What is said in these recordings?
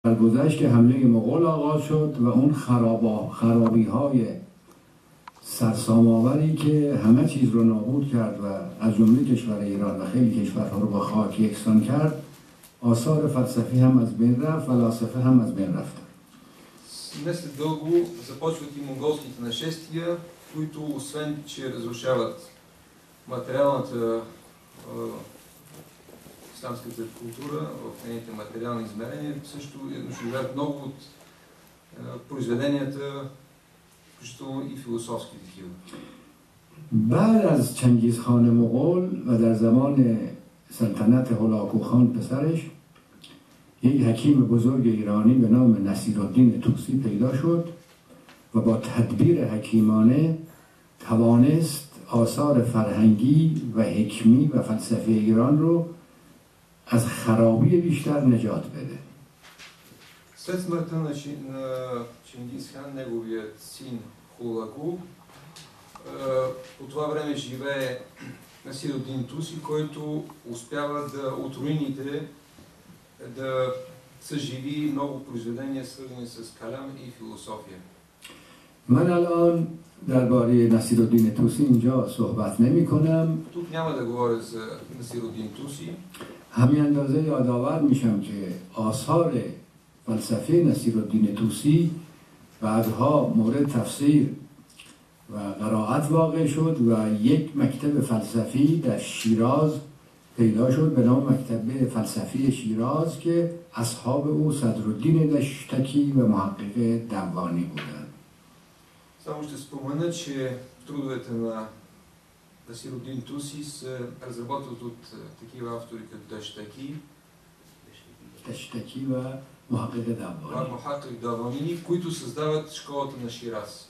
در گذشت حمله مغول آغاز شد و اون خرابی‌های سرسام‌آوری که همه چیز رو نابود کرد و از جمله کشور ایران و خیلی کشورها رو با خاک یکسان کرد، آثار فلسفی هم از بین رفت، فلاسفه هم از بین رفتن. Не след дълго започват и монголските нашествия, които освен, че разрушават материалната исламската култура в нейните материални измерения, също унищожават много от произведенията, включително и философски такива. بعد از چنگیزخان مغول و در زمان سلطنت هولاکو خان پسرش، یک حکیم بزرگ ایرانی به نام نصیرالدین طوسی پیدا شد و با تدبیر حکیمانه توانست آثار فرهنگی و حکمی و فلسفه ایران رو از خرابی بیشتر نجات بده. След смъртта на Чингиз хан, неговият син Хулагу, по това време живее Насирудин Туси, който успява да от руините да съживи много произведения, свързани с калям и философия. من الان درباره نصیرالدین طوسی اینجا صحبت نمی کنم. Тук няма да говоря за Насирудин Туси. همین اندازه یادآور میشم که آثار فلسفه نصیرالدین طوسی بعدها مورد تفسیر و قرائت واقع شد و یک مکتب فلسفی در شیراز پیدا شد به نام مکتب فلسفی شیراز که اصحاب او صدرالدین دشتکی و محقق دوانی بودند. Само ще спомена, че трудовете на Насирудин Туси се разработват от такива автори като دشتکی و محقق دوانی, които създават школата на Шираз.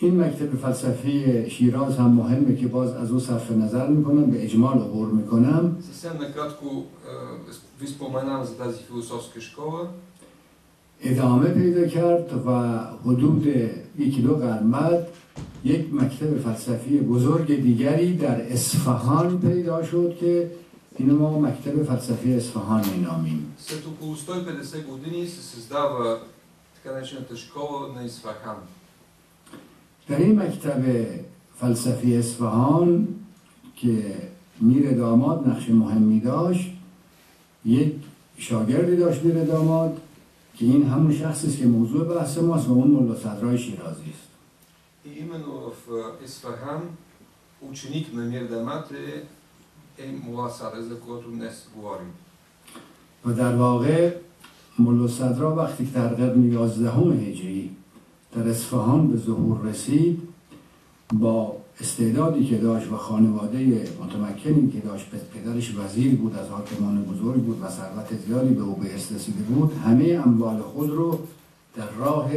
این مکتب فلسفی شیراز هم مهمه که باز از او صرف نظر میکنم، به اجمال عبور میکنم. Съвсем накратко ви споменам за тази философска школа. ادامه پیدا کرد و حدود یکی دو قرن بعد یک مکتب فلسفی بزرگ دیگری در اصفهان پیدا شد که اینو ما مکتب فلسفی اصفهان مینامیم. След около 150 години се създава така наречената школа на Исфахан. در این مکتب فلسفی اصفهان که میر داماد نقش مهمی داشت، یک شاگردی داشت میر داماد که این همون شخصی است که موضوع بحث ماست و اون ملا صدرای شیرازی است. И именно в Исфахан ученик на Мир Дамад е Мула Садра, за който днес говорим. و در واقع ملا صدرا وقتی که در قرن 11 هجری در اصفهان به ظهور رسید، با استعدادی که داشت و خانواده متمکنی که داشت، پدرش وزیر بود، از حاکمان بزرگ بود و ثروت زیادی به او به ارث رسیده بود، همه اموال خود رو در راه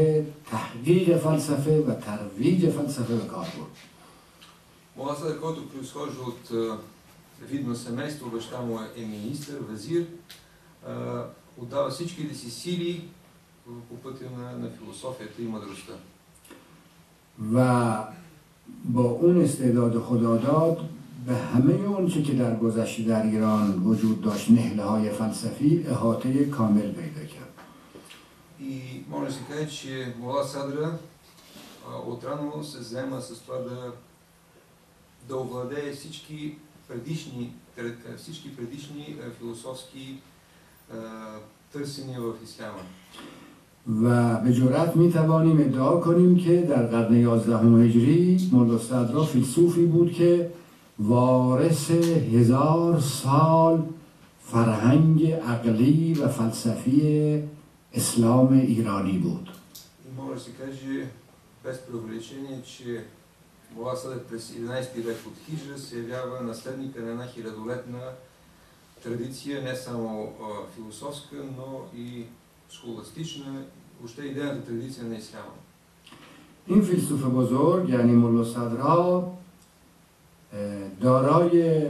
تحقیق فلسفه و ترویج فلسفه به کار برد. Мула Садра, който произхожда от видно семейство, баща му е министър, везир, отдава всичките си сили по пътя на философията и мъдростта. و با اون استعداد خداداد به همه اون چه که در گذشته در ایران وجود داشت، نهله های فلسفی، احاطه کامل پیدا کرد. И може да се каже, че Мула Садра отрано се заема с това да овладее всички предишни философски търсения в исляма. و به جرات می توانیم ادعا کنیم که در قرن 11 هجری ملا صدرا فیلسوفی بود که وارث 1000 سال فرهنگ عقلی و فلسفی اسلام ایرانی بود. И може да се каже без преувеличение, че Мула Садра през 11 век от Хиджра се явява наследника на една хилядолетна традиция, не само философска, но и схоластична, въобще идейната традиция на исляма. این فیلسوف بزرگ یعنی ملا صدرا دارای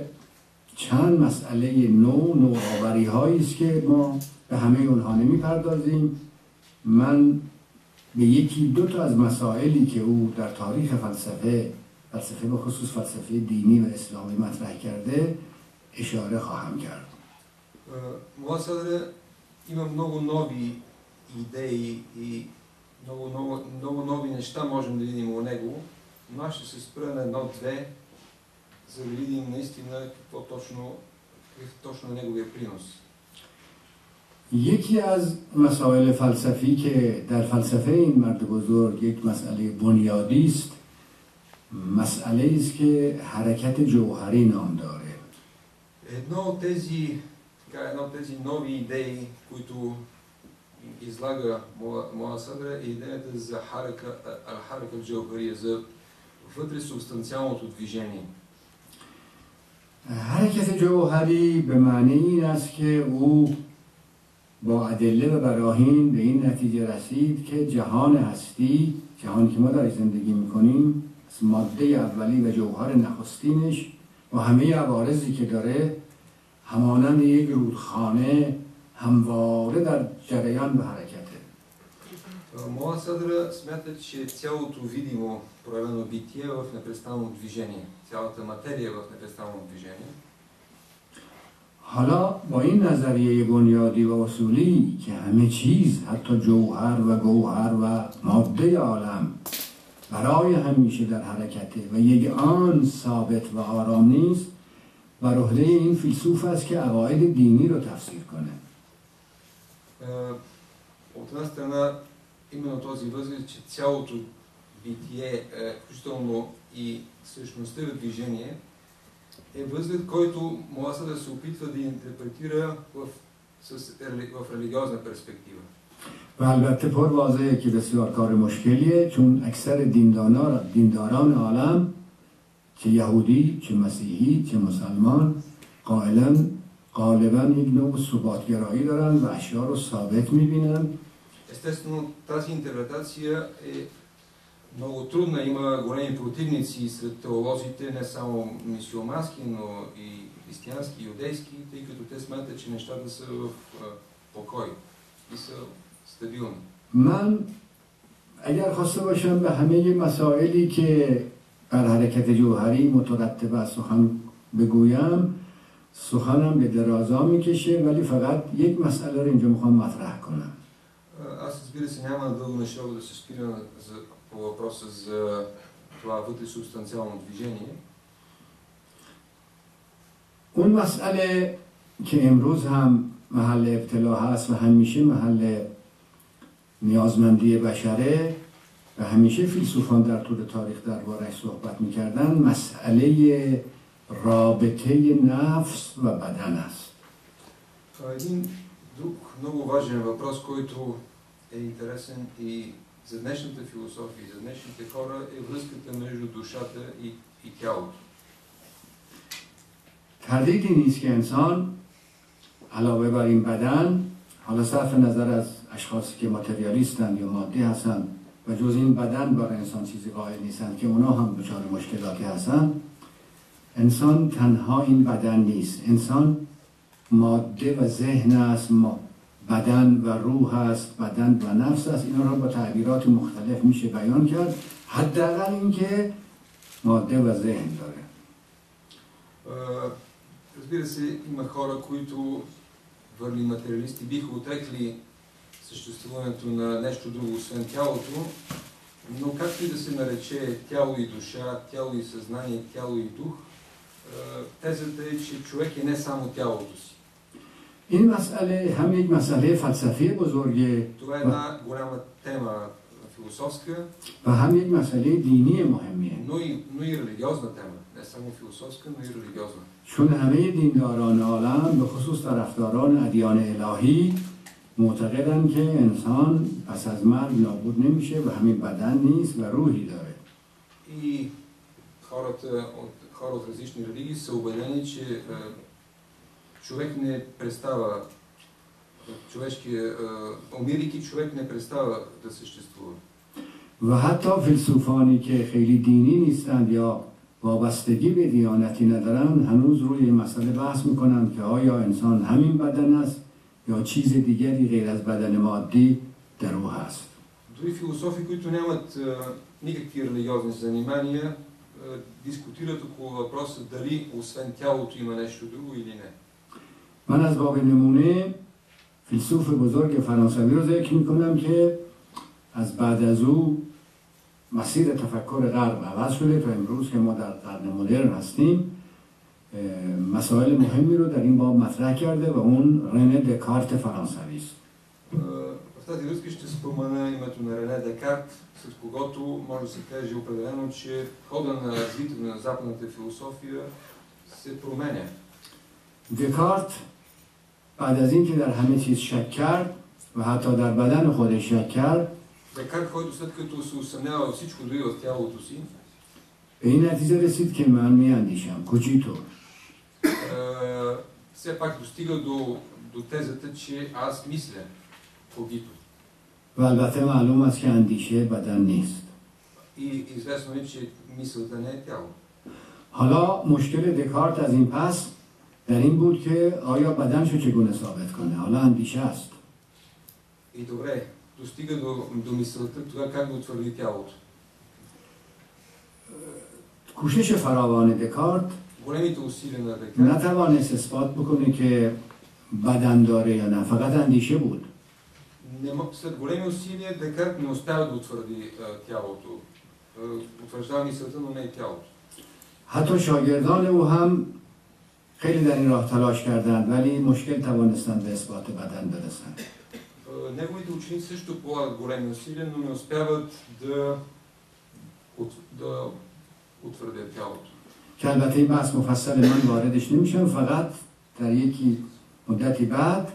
چند مسئله نوآوری هایی است که ما به همه اونها نمی‌پردازیم. من به یکی دو تا از مسائلی که او در تاریخ فلسفه به خصوص فلسفه دینی و اسلامی مطرح کرده اشاره خواهم کرد. Мула Садра има много нови идеи и много нови неща можем да видим у него, но аз ще се спра на едно-две, за да видим наистина какъв точно неговия принос. یکی از مسائل فلسفی که در فلسفه این مرد بزرگ یک مسئله بنیادی است، مسئله است که حرکت جوهری نام داره. Едно от тези нови идеи, които излага Мола Садра, е идеята за харакът джаухария, за вътре субстанциалното движение. حرکت جوهری به معنی این است که او با ادله و براهین به این نتیجه رسید که جهان هستی، جهانی که ما در زندگی میکنیم، از ماده اولی و جوهر نخستینش و همه عوارضی که داره همانند یک رودخانه همواره در جریان و حرکته. Мола Садра смята, че цялото видимо проявено битие е в непрестанно движение, цялата материя е в непрестанно движение. حالا با این نظریه بنیادی و اصولی که همه چیز حتی جوهر و گوهر و ماده عالم برای همیشه در حرکته و یک آن ثابت و آرام نیست، بر عهده این فیلسوف است که عقاید دینی رو تفسیر کنه. От една страна, именно този възглед, че цялото битие, включително и същността в движение, е възглед, който Мола Садра се опитва да интерпретира в религиозна перспектива. و البته پر واضحه که بسیار کار مشکلیه، چون اکثر دینداران عالم، چه یهودی، چه مسیحی، چه مسلمان، غالباً یک نوع ثباتگرایی دارن و اشیاء رو ثابت میبینن. Естествено, тази интерпретация е много трудна. Има големи противници сред теолозите, не само мюсюлмански, но и християнски, и юдейски, тъй като те смятат, че нещата са в покой и са стабилни. من اگر خواسته باشم به همه مسائلی که بر حرکت جوهری مترتب از سخن بگویم، سخنم به درازا میکشه، ولی فقط یک مسئله رو اینجا میخوام مطرح کنم. Аз, разбира се, няма дълго на шоу да се спира по въпроса за това вътре субстанциално движение. اون مسئله که امروز هم محل ابتلا هست و همیشه محل نیازمندی بشره و همیشه فیلسوفان در طول تاریخ درباره‌اش صحبت می‌کردن، مسئله رابطه نفس و بدن است. Един друг много важен въпрос, който е интересен и за днешната философия, и за днешните хора, е връзката между душата и тялото. تردیدی نیست که انسان علاوه بر این بدن، حالا صرف نظر از اشخاصی که ماتریالیستن یا مادی هستن و جز این بدن برای انسان چیزی قائل نیستن که اونا هم دچار مشکلاتی هستن، انسان تنها این بدن نیست. انسان ماده و ذهن است، بدن و روح است، بدن و نفس است. اینا را با تعبیرات مختلف میشه بیان کرد، حداقل اینکه ماده و ذهن داره. Разбира се, има хора, които върли материалисти биха отрекли съществуването на нещо друго, освен тялото, но както и да се нарече тяло и душа, тяло и съзнание, тяло и дух, тезата е, че човек е не само тялото си. این مسئله هم یک مسئله فلسفی بزرگه. Това е една голяма тема философска. و هم یک مسئله دینی مهمیه. Но и религиозна тема. Не само философска, но и религиозна. چون همه دینداران عالم به خصوص طرفداران ادیان الهی معتقدند که انسان پس از مرگ نابود نمیشه و همین بدن نیست و روحی داره. И хора от различни религии са убедени, че човек не престава, умирайки човек не престава да съществува. و حتی فیلسوفانی که خیلی دینی نیستند یا وابستگی به دیانتی ندارن هنوز روی مسئله بحث میکنن که آیا انسان همین بدن است یا چیز دیگری غیر از بدن مادی در او هست. Дори философи, които нямат никакви религиозни занимания, дискутират около въпроса дали освен тялото има нещо друго или не. من از باب نمونه فیلسوف بزرگ فرانسوی رو ذکر میکنم که از بعد از او مسیر تفکر غرب عوض شده تا امروز که ما در قرن مدرن هستیم. مسائل مهمی رو در این باب مطرح کرده و اون رنه دکارت فرانسوی است. В тази връзка ще спомена името на Рене Декарт, с когото може да се каже определено, че хода на развитието на западната философия се променя. دکارت بعد از این که در همه چیز شک کرد و حتی در بدن خودش شک کرد، Декарт, който след като се усъмнява всичко дори в тялото си, به این نتیجه رسید که من میاندیشم. کوچیتور. все пак достига до тезата, че аз мисля. Когито. و البته معلوم است که اندیشه بدن نیست. И известно е, че мисълта не е тяло. حالا مشکل دکارت از این پس در این بود که آیا بدنشو چگونه ثابت کنه؟ حالا اندیشه است. И добре, достига до мисълта, тогава как да утвърди тялото? کوشش فراوان دکارت големите усилия на Декарт نتوانست اثبات بکنه که بدن داره یا نه، فقط اندیشه بود. след големи усилия Декарт не успява да утвърди тялото. Утвърждава мисълта, но не и тялото. حتی شاگردان او هم خیلی در این راه تلاش کردند ولی مشکل توانستند به اثبات بدن برسند. Неговите ученици също полагат големи усилия, но не успяват да утвърдят тялото. که البته این بحث مفصل من واردش نمیشم، فقط در یکی مدتی بعد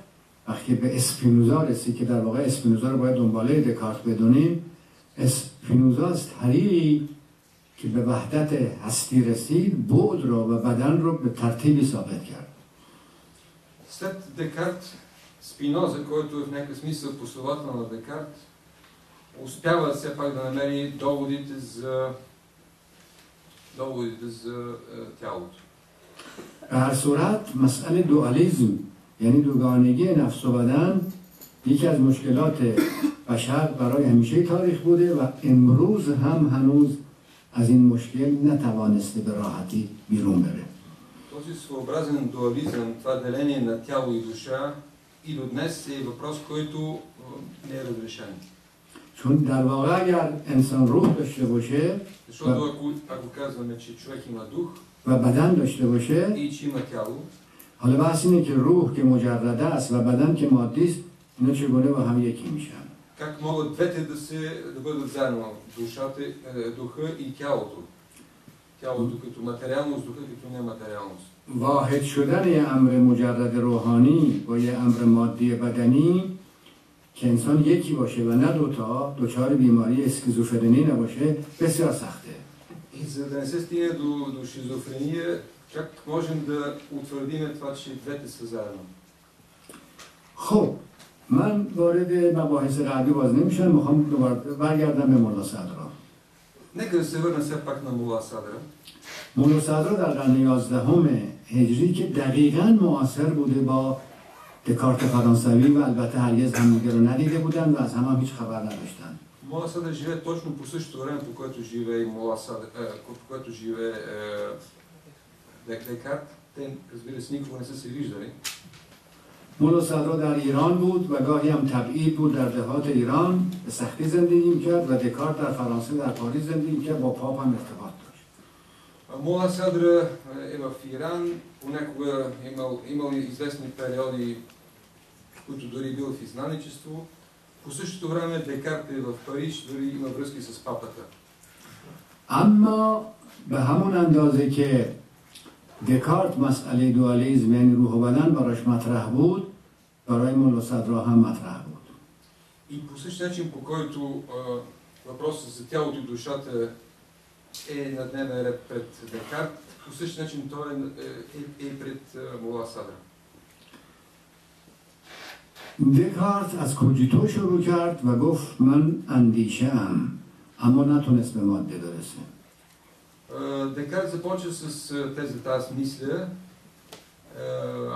وقتی به اسپینوزا رسید که در واقع اسپینوزا رو باید دنباله دکارت بدونیم، اسپینوزا از طریقی که به وحدت هستی رسید بعد رو و بدن رو به ترتیبی ثابت کرد. След Декарт, Спиноза, който е в някакъв смисъл последовател на Декарт, успява все пак да намери доводите за тялото. به هر صورت مسئله دوالیزم یعنی دوگانگی نفس و بدن یکی از مشکلات بشر برای همیشه تاریخ بوده و امروز هم هنوز از این مشکل نتوانسته به راحتی بیرون بره. Този своеобразен дуализъм, това деление на тяло и душа и до днес е въпрос, който не е разрешен. چون در واقع اگر انسان روح داشته باشه Защото ако казваме, че човек има дух و بدن داشته باشه، и че има тяло, حالا بحث اینه که روح که مجرده است و بدن که مادی است، اینا چگونه با هم یکی میشن؟ как могат двете да бъдат заедно, духа и тялото? Тялото като материалност, духа като нематериалност. واحد شدن یه امر مجرد روحانی با یه امر مادی بدنی که انسان یکی باشه و نه دوتا، دچار بیماری اسکیزوفرنی نباشه، بسیار سخته. И за да не се стигне до шизофрения, как можем да утвърдим това, че двете са заедно? خب من وارد مباحث قبلی باز نمیشم، میخوام دوباره برگردم به مولا صدرا. Нека да се върна все пак на Мула Садра. مولا صدرا در قرن 11 هجری که دقیقاً معاصر بوده با دکارت فرانسوی و البته هرگز همدیگه رو ندیده بودن و از هم هیچ خبر نداشتن. Мула Садра живее точно по същото време, по което живее Декарт. Те, разбира се, никога не са се виждали. مولا صدرا در ایران بود و گاهی هم تبعید بود در دهات ایران، به سختی زندگی می‌کرد و دکارت در فرانسه در پاریس زندگی می‌کرد، با پاپ هم ارتباط داشت. Мула Садра е в Иран, понякога имал известни периоди, в които дори бил в изгнаничество. По същото време Декарт е в Париж, дори има връзки с папата. اما به همون اندازه که دکارت مسئله دوالیزم یعنی روح و بدن براش مطرح بود، برای مولا صدرا هم مطرح بود. И по същия начин, по който въпросът за тялото и душата е на дневен ред пред Декарт, по същия начин той е пред Мула Садра. دکارت از کوجیتو شروع کرد و گفت من اندیشه ام، اما نتونست به ماده برسه. Декарт започва с тезата аз мисля,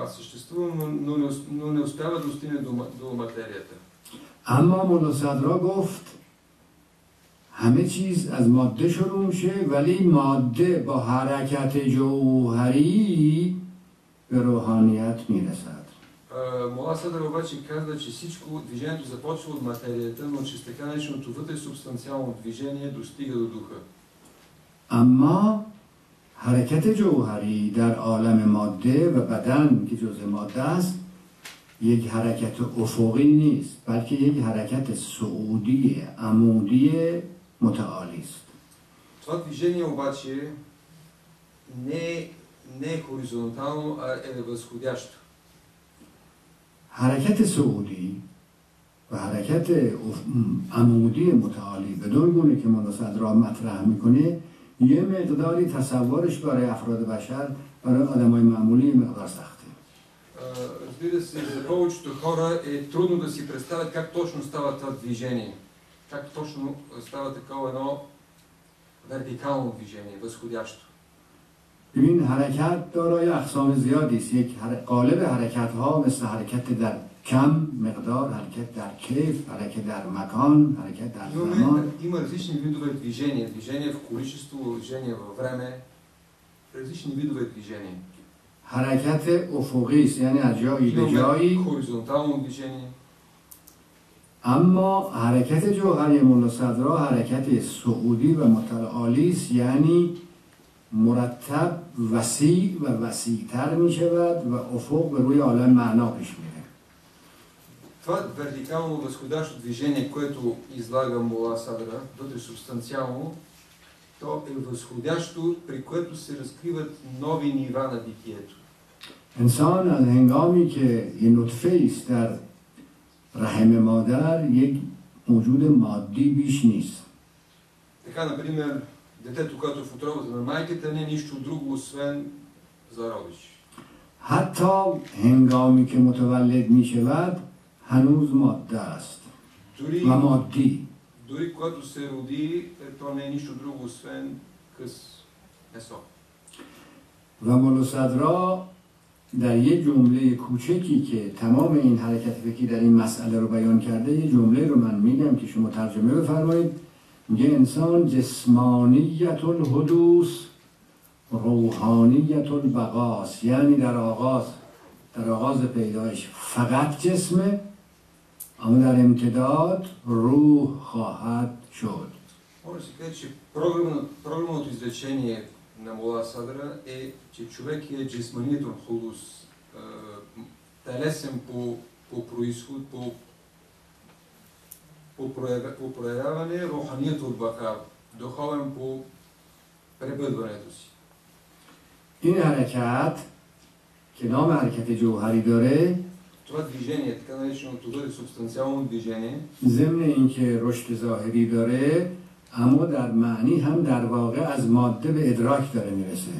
аз съществувам, но не успява да достигне до материята. اما مولا صدرا گفت همه چیز از ماده شروع میشه ولی ماده با حرکت جوهری به روحانیت میرسد. Мола Садър обаче казва, че всичко движението започва от материята, но че с така нареченото вътре субстанциално движение достига до духа. اما حرکت جوهری در عالم ماده و بدن که جزء ماده است یک حرکت افقی نیست، بلکه یک حرکت صعودی عمودی متعالی است. Това движение обаче не е хоризонтално, а е възходящо. حرکت صعودی و حرکت عمودی متعالی بدون گونه که مولا صدرا مطرح میکنه یه مقداری تصورش برای افراد بشر، برای آدمای معمولی مقدار سخته. Разбира се, за повечето хора е трудно да си представят как точно става това движение. Как точно става такова едно вертикално движение, възходящо. ببین حرکت دارای اقسام زیادی است. یک قالب حرکت ها مثل حرکت در کم مقدار، حرکت در کیف، حرکت در مکان، حرکت در زمان. Има различни видове движения. Движение в количество, движение във време. Различни видове движения. حرکت افقی است، یعنی از جایی به جایی. Хоризонтално движение. اما حرکت جوهری مولا صدرا حرکت صعودی و متعالی است، یعنی مرتب وسیع و وسیع‌تر می شود و افق به روی عالم معنا پیش میره. Това вертикално възходящо движение, което излага Мола Садра, вътре субстанциално, то е възходящо, при което се разкриват нови нива на битието. انسان از هنگامی که یه نطفه است در رحم مادر یک موجود مادی بیش نیست. Така, например, детето, което е в утробата на майката, не е нищо друго, освен зародиш. حتی هنگامی که متولد می شود هنوز ماده است و مادی. Дори когато се роди, то не е нищо друго, освен къс месо. و مولا صدرا در یه جمله کوچکی که تمام این حرکت فکری در این مسئله رو بیان کرده، یه جمله رو من میگم که شما ترجمه بفرمایید. میگه انسان جسمانیت الحدوث روحانیت البقاس، یعنی در آغاز پیدایش فقط جسمه، اما در امتداد روح خواهد شد. Може да се каже, че програмното изречение на Мола Садра е, че човек е джисманиятун худус, телесен по происход, по проявяване, руханиятун бака, духовен по пребъдването си. این حرکت که نام حرکت جوهری داره، това движение, така нареченото бъде субстанциално движение, ضمن اینکه رشد ظاهری داره اما در معنی هم در واقع از ماده به ادراک داره میرسه.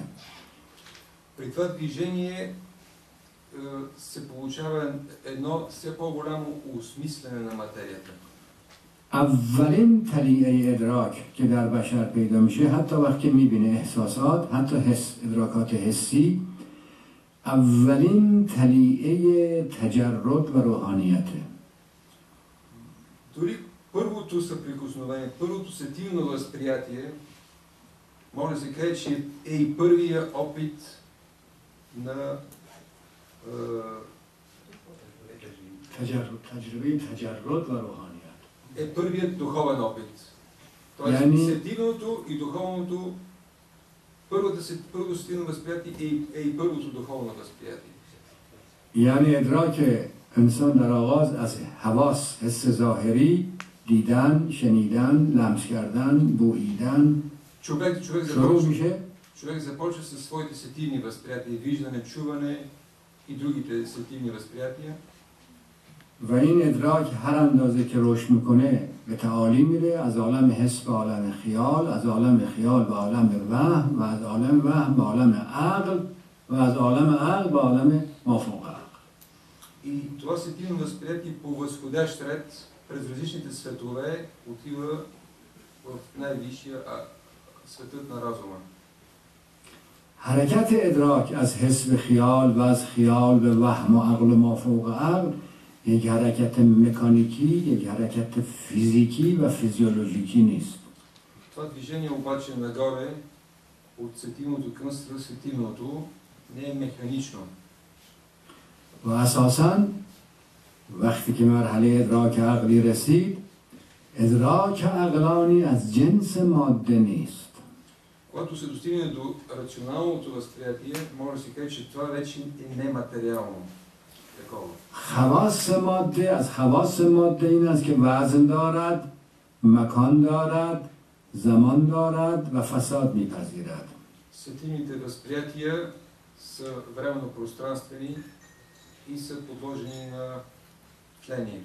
При това движение се получава едно все по-голямо осмислене на материята. اولین طلیعه ادراک که در بشر پیدا میشه، حتی وقتی میبینه احساسات، حتی ادراکات حسی، اولین طلیعه تجرد و روحانیته. Дори първото съприкосновение, първото сетивно възприятие, може да се каже, че е и първия опит на تجربه تجرد و روحانیت. Е първият духовен опит. Тоест, сетивното и духовното, първото сетивно възприятие е и първото духовно възприятие. یعنی ادراک انسان در آغاز از حواس، حس ظاهری، دیدن، شنیدن، لمس کردن، بوییدن شروع میشه. Човек започва със своите сетивни възприятия, виждане, чуване и другите сетивни възприятия. و این ادراک هر اندازه که رشد میکنه به تعالی میره، از عالم حس به عالم خیال، از عالم خیال به عالم وهم و از عالم وهم به عالم عقل و از عالم عقل به عالم مافوق عقل. И това сетивно възприятие по възходящ ред през различните светове отива в най-висшия светът на разума. حرکت ادراک از حس به خیال و از خیال به وهم و عقل و مافوق عقل یک حرکت مکانیکی، یک حرکت فیزیکی و فیزیولوژیکی نیست. Това движение обаче нагоре от сетивното към свръхсетивното не е механично. و اساساً وقتی که مرحله ادراک عقلی رسید، ادراک عقلانی از جنس ماده نیست. Когато се достигне до рационалното възприятие, може да се каже, че това вече е нематериално такова. خواص ماده از خواص ماده این است که وزن دارد، مکان دارد، زمان دارد و فساد میپذیرد. Сетивните възприятия са временно-пространствени и са подложени на тление.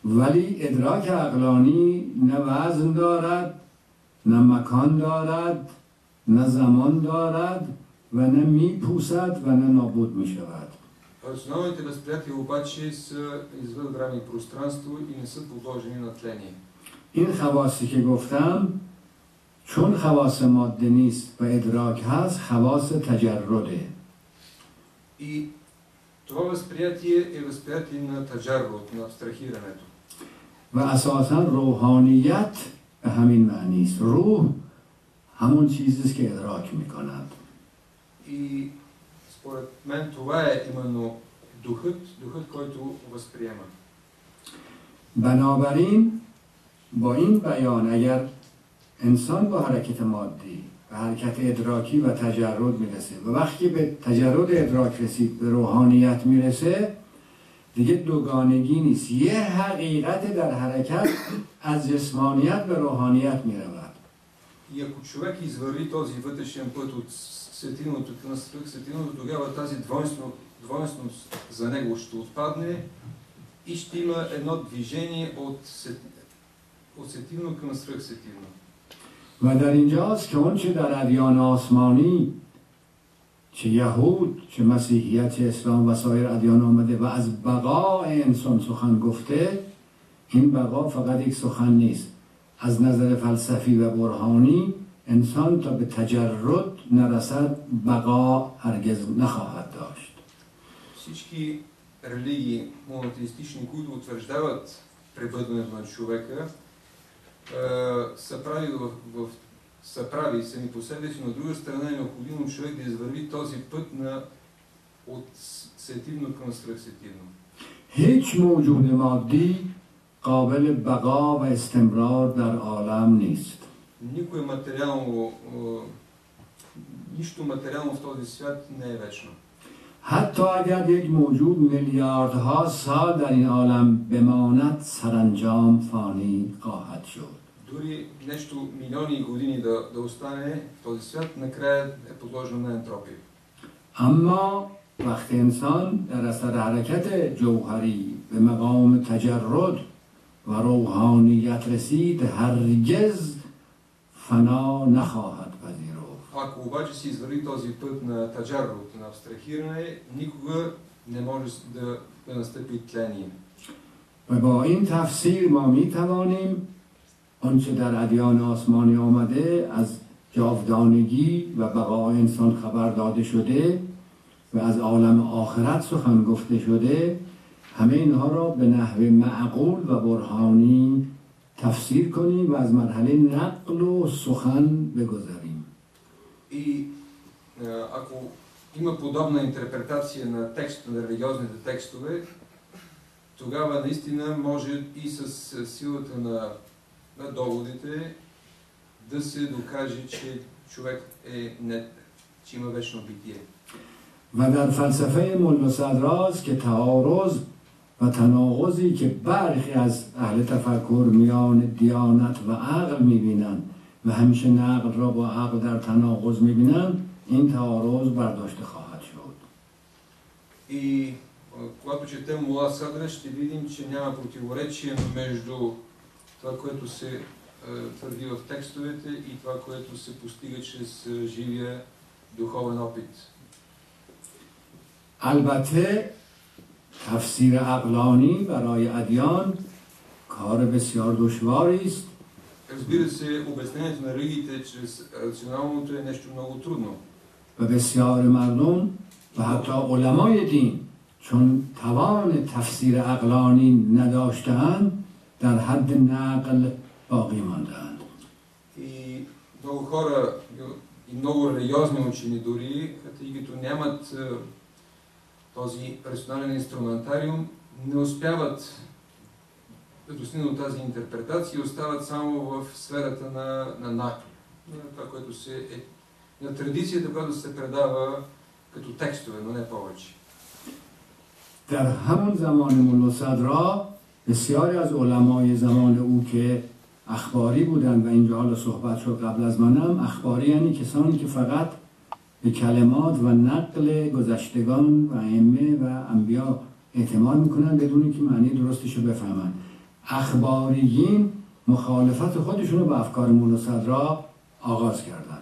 ولی ادراک عقلانی نه وزن دارد، نه مکان دارد، نه زمان دارد و نه میپوسد و نه نابود میشود. Рационалните възприятия обаче са извън време и пространство и не са подложени на тление. این خواصی که گفتم چون خواص ماده نیست و ادراک هست، خواص تجرده. И това възприятие е възприятие на таджаррут, на абстрахирането. و اساسا روحانیت به همین معنی است. روح همون چیزی است که ادراک میکند. И според мен това е именно духът, който възприема. بنابراین با این بیان اگر انسان با حرکت مادی و حرکت ادراکی و تجرد میرسه و وقتی به تجرد ادراک رسید به روحانیت میرسه، دیگه دوگانگی نیست. یه حقیقت در حرکت از جسمانیت به روحانیت میرود. И ако човек извърви този вътрешен път от сетивното към свръхсетивното, тогава тази двойственост за него ще отпадне и ще има едно движение от сетивно към свръхсетивно. و در اینجاست که اون چه در ادیان آسمانی، چه یهود، چه مسیحیت، چه اسلام و سایر ادیان آمده و از بقای انسان سخن گفته، این بقا فقط یک سخن نیست. از نظر فلسفی و برهانی انسان تا به تجرد نرسد بقا هرگز نخواهد داشت. Всички религии монотеистични, които утвърждават пребъдването на човека, са прави сами по себе си, но от друга страна е необходимо човек да извърви този път от сетивно към свръхсетивно. هیچ موجود مادی قابل بقا و استمرار در عالم نیست. Нищо материално в този свят не е вечно. حتی اگر یک موجود میلیاردها سال در این عالم بماند، سرانجام فانی خواهد شد. Дори нещо милиони години да остане в този свят, накрая е подложено на ентропия. اما وقتی انسان در اثر حرکت جوهری به مقام تجرد و روحانیت رسید، هرگز فنا نخواهد پذیرفت. Ако обаче се извърви този път на таджаррут, на абстрахиране, никога не може да настъпи тление. و با این تفسیر ما می توانیم آنچه در ادیان آسمانی آمده از جاودانگی و بقای انسان خبر داده شده و از عالم آخرت سخن گفته شده، همه اینها را به نحو معقول و برهانی تفسیر کنیم و از مرحله نقل و سخن بگذریم. И ако има подобна интерпретация на текста, на религиозните текстове, тогава наистина може и с силата на доводите да се докаже, че човек че има вечно битие. و در فلسفه ملا صدراست که تعارض و تناقضی که برخی از اهل تفکر میان دیانت و عقل میبینند و همیشه نقل را با عقل در تناقض میبینند، این تعارض برداشته خواهد شد. И когато четем Мула Садра, ще видим, че няма противоречие между това, което се твърди в текстовете и това, което се постига чрез живия духовен опит. البته تفسیر عقلانی برای ادیان کار بسیار دشواری است. Разбира се, обяснението на религиите чрез рационалното е нещо много трудно. و بسیار مردم و حتی علمای دین چون توان تفسیر عقلانی نداشتند، در حد نقل باقی ماندند. И много хора и много религиозни учени дори, тъй като нямат този персонален инструментариум не успяват да достигнат до тази интерпретация и остават само в сферата на наклад. Това, което на традицията, която се предава като текстове, но не повече. در همون زمان ملا صدرا بسیاری از علمای زمان او که اخباری بودند و اینجا حالا صحبت شد قبل از منم، اخباری یعنی کسانی که فقط به کلمات و نقل گذشتگان و ائمه و انبیا اعتماد میکنن بدون اینکه معنی درستش رو بفهمن. اخباریین مخالفت خودشون رو با افکار ملا صدرا آغاز کردن.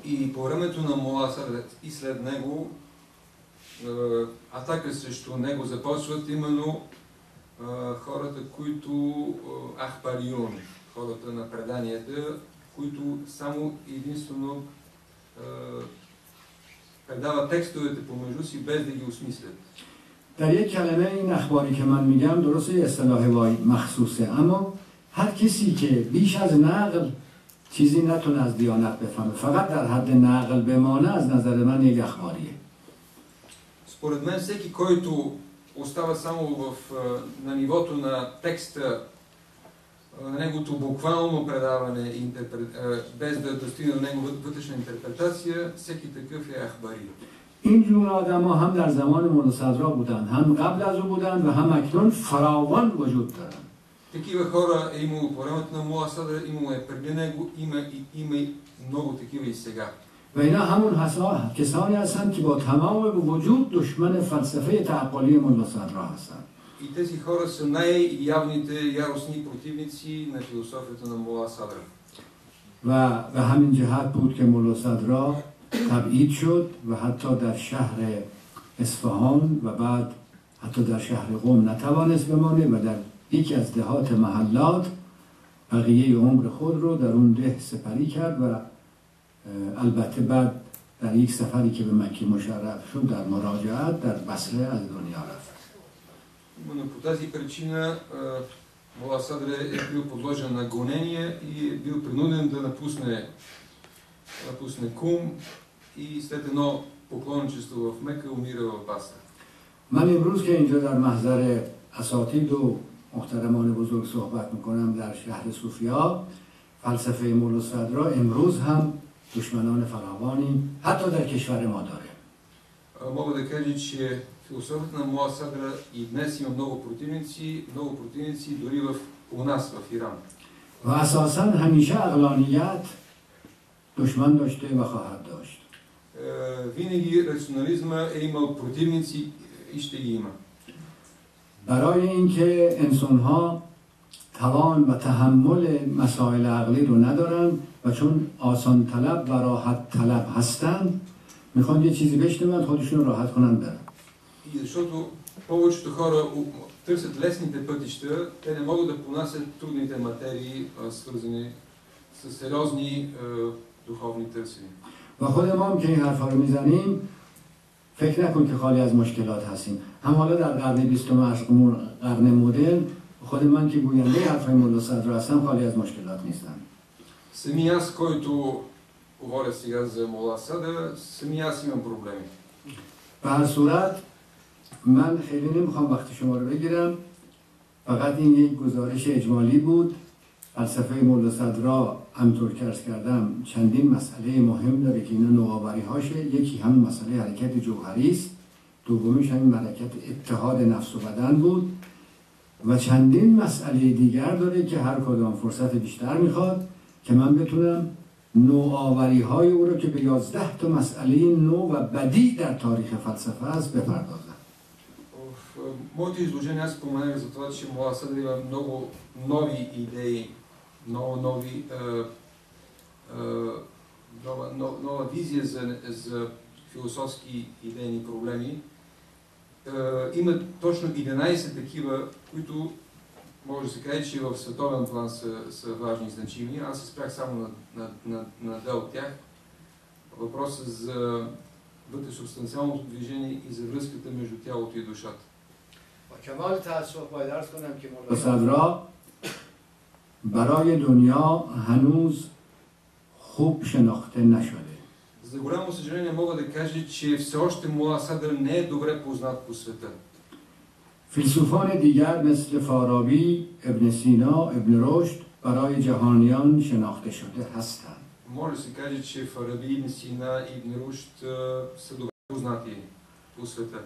И по времето на Мола Садра и след него атака срещу него започват именно хората, които ахбарион, хората на преданията, които само единствено предават текстовете помежду си без да ги осмислят. در یک کلمه این اخباری که من میگم درسته اصطلاح مخصوصه، اما هر کسی که بیش از نقل چیزی نتونه از دیانت بفهمه، فقط در حد نقل بمانه، از نظر من یک اخباریه. Според мен всеки, който остава само на нивото на текста, на неговото буквално предаване, без да достигне до негова вътрешна интерпретация, всеки такъв е ахбари. این جور آدم‌ها هم در زمان مولا صدرا بودند، هم قبل از او بودند و هم اکنون فراوان وجود دارند. Такива хора е имало по времето на Мола Садра, имало е преди него, има и много такива и сега. و اینا همون کسانی هستند که با تمام وجود دشمن فلسفه تعقلی مولا صدرا هستند. И тези хора са най-явните яростни противници на философията на Мола Садра. و به همین جهت بود که مولا صدرا تبعید شد و حتی در شهر اصفهان و بعد حتی در شهر قم نتوانست بمانه و در یکی از دهات محلات بقیه عمر خود رو در اون ده سپری کرد و البته بعد در یک سفری که به مکه مشرف شد در مراجعت در بصره از دنیا رفت. Именно по тази причина Мола Садра е бил подложен на гонение и е бил принуден да напусне Кум и след едно поклонничество в Мека умира в Басра. من امروز که اینجا در محضر اساتید و محترمان بزرگ صحبت میکنم در شهر صوفیا، فلسفه مولا صدرا امروز هم دشمنان فراوانی حتی در کشور ما داره. Мога да кажа, че философията на Мола Садра и днес има много противници дори у нас в Иран. و اساساً همیشه عقلانیت دشمن داشته و خواهد داشت. Винаги рационализма е имал противници и ще ги има. برای اینکه انسان‌ها توان و تحمل مسائل عقلی رو ندارن و چون آسان طلب و راحت طلب هستند میخوان یه چیزی بشنون خودشون رو راحت کنن برن. И защото повечето хора търсят лесните пътища, те не могат да понасят трудните материи, свързани с сериозни духовни търсения. و خود ما هم که این حرفا رو میزنیم فکر نکن که خالی از مشکلات هستیم. هم حالا در قرن 20 قرن مدرن خود من که گوینده حرفای مولا صدرا هستم خالی از مشکلات نیستم. Сами аз, който говоря сега за Мола Садра, сами аз имам проблеми. به هر صورت من خیلی نمیخوام وقت شما رو بگیرم، فقط این یک گزارش اجمالی بود. فلسفه مولا صدرا همطور که عرض کردم چندین مسئله مهم داره که اینا نوآوری هاشه. یکی همون مسئله حرکت جوهری است، دومیش همین حرکت اتحاد نفس و بدن بود و چندین مسئله دیگر داره که هر کدام فرصت بیشتر میخواد که من بتونم نوآوری های او رو که به 11 تا مسئله نو و بدیع در تاریخ فلسفه است بپردازم. В моето изложение аз споменах за това, че Мола Садра има много нови идеи, нова визия за философски идейни проблеми. Има точно 11 такива, които може да се каже, че в световен план са важни и значими. Аз се спрях само на две от тях. Въпросът за вътресубстанциалното движение и за връзката между тялото и душата. کمال تأسف باید عرض کنم که مولا صدرا برای دنیا هنوز خوب شناخته نشده. За голямо съжаление мога да кажа, че все още Мула Садър не е добре познат по света. فیلسوفان دیگر مثل فارابی، ابن سینا، ابن رشد برای جهانیان شناخته شده هستند. Може да се каже, че Фараби, Ибн Сина и Ибн Рушд са добре познати по света.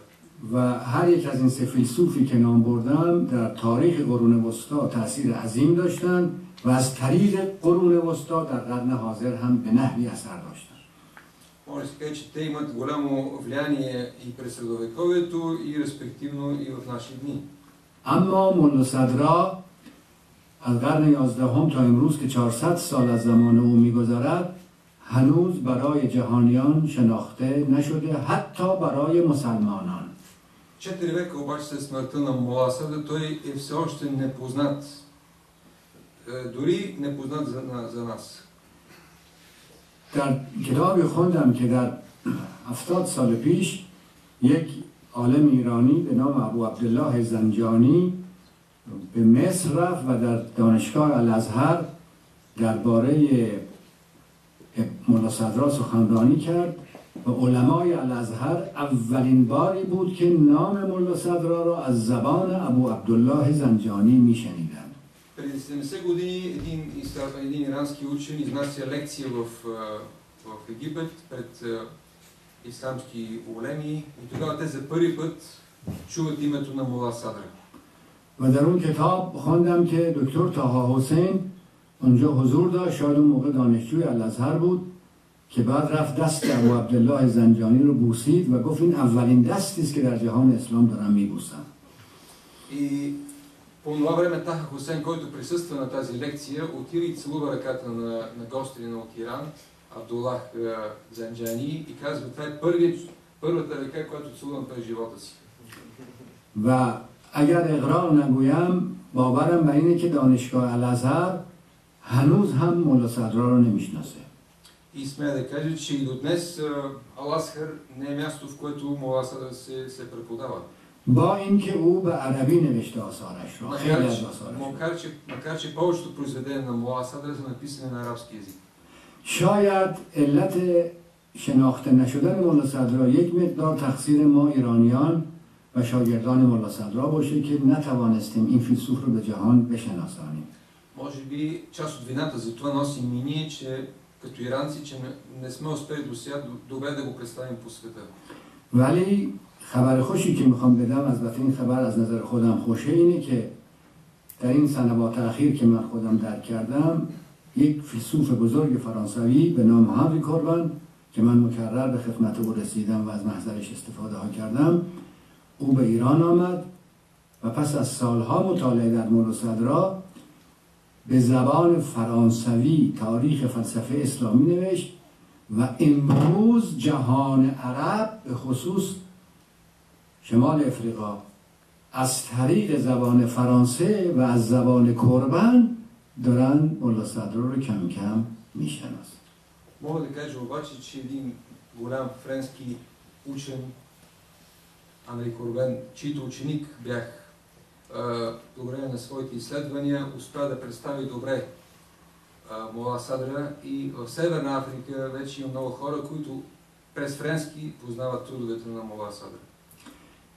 و هر یک از این سه فیلسوفی که نام بردم در تاریخ قرون وسطا تأثیر عظیم داشتند و از طریق قرون وسطا در قرن حاضر هم به نحوی اثر داشتند. Може да се каже, че те имат голямо влияние и през средновековието, и респективно и в наши дни. اما ملا صدرا از قرن 11 تا امروز که 400 سال از زمان او می‌گذرد هنوز برای جهانیان شناخته نشده، حتی برای مسلمانان. 4 века обаче след смъртта на Мула Садър той е все още непознат. Дори непознат за нас. در کتابی خوندم که در 70 سال پیش یک عالم ایرانی به نام ابو عبدالله زنجانی به مصر رفت و در دانشگاه الازهر درباره ملا صدرا سخنرانی کرد و علمای الازهر اولین باری بود که نام ملا صدرا را از زبان ابو عبدالله زنجانی میشنیدند. Преди 70 години един ирански учен изнася лекция в Египет пред исламски улеми и тогава те за първи път чуват името на Мула Садър. و در اون کتاب خواندم که دکتر طه حسین اونجا حضور داشت، شاید اون موقع دانشجوی الازهر بود، که بعد رفت دست ابو عبدالله زنجانی رو بوسید و گفت این اولین دستی است که در جهان اسلام دارم میبوسم. И по това време Таха Хусейн, който присъства на тази лекция, отира и целува ръката на гостина от Иран, Абдулах Занджани, и казва, това е първата ръка, която целувам през живота си. و اگر اقرار نگویم باورم بر اینه که دانشگاه الازهر هنوز هم ملا صدرا رو نمیشناسه. И смея да кажа, че и до днес Алазхар не е място, в което Мула Садър се преподава. با اینکه او به عربی نوشته آثارش رو، خیلی از آثارش. макар че повечето произведения на Мула Садър са написани на арабски език. شاید علت شناخته نشدن ملا صدرا یک مقدار تقصیر ما ایرانیان و شاگردان ملا صدرا باشه که نتوانستیم این فیلسوف رو به جهان بشناسانیم. Може би част от вината за това носим и ние, че като иранци, че не сме успели до сега добре да го представим по света. ولی خبر خوشی که میخوام بدم، البته این خبر از نظر خودم خوشه، اینه که در این سنوات اخیر که من خودم درک کردم یک فیلسوف بزرگ فرانسوی به نام هانری کوربن که من مکرر به خدمت او رسیدم و از محضرش استفاده ها کردم، او به ایران آمد و پس از سالها مطالعه در ملا صدرا به زبان فرانسوی تاریخ فلسفه اسلامی نوشت و امروز جهان عرب به خصوص شمال افریقا از طریق زبان فرانسه و از زبان کوربن دارن ملا صدرا رو کم کم میشناسن. Мога да кажа обаче, че един голям френски учен, Анри Корбен, чийто ученик бях по време на своите изследвания, успя да представи добре Мула Садра, и в Северна Африка вече има много хора, които през френски познават трудовете на Мула Садра.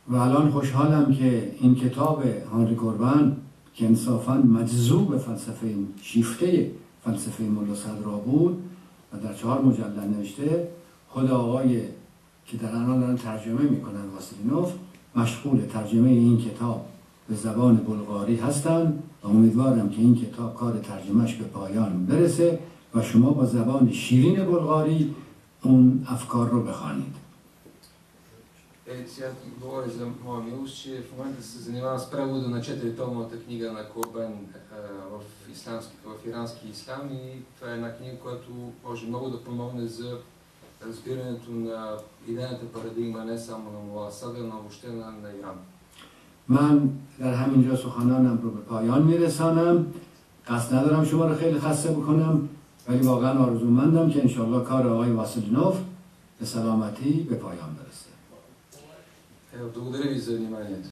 و الان خوشحالم که این کتاب هانری کوربن که انصافاً مجذوب فلسفه شیفته فلسفه ملا صدرا بود و در 4 مجلد نوشته، خود آقای که در الان دارن ترجمه میکنن واسیلینوف مشغول ترجمه این کتاب به زبان بلغاری هستند و امیدوارم که این کتاب کار ترجمهش به پایان برسه و شما با زبان شیرین بلغاری اون افکار رو بخوانید. Сега говоря за моя милост, че в момента се занимавам с превода на 4-томната книга на Корбен в ирански ислам, и това е една книга, която може много да помогне за разбирането на идейната парадигма не само на Мула Садър, но въобще на Иран. من در همینجا سخنانم رو به پایان میرسانم. قصد ندارم شما رو خیلی خسته بکنم، ولی واقعا آرزومندم که انشالله کار آقای واسیلینوف به سلامتی به پایان برسه. Благодаря ви за вниманието.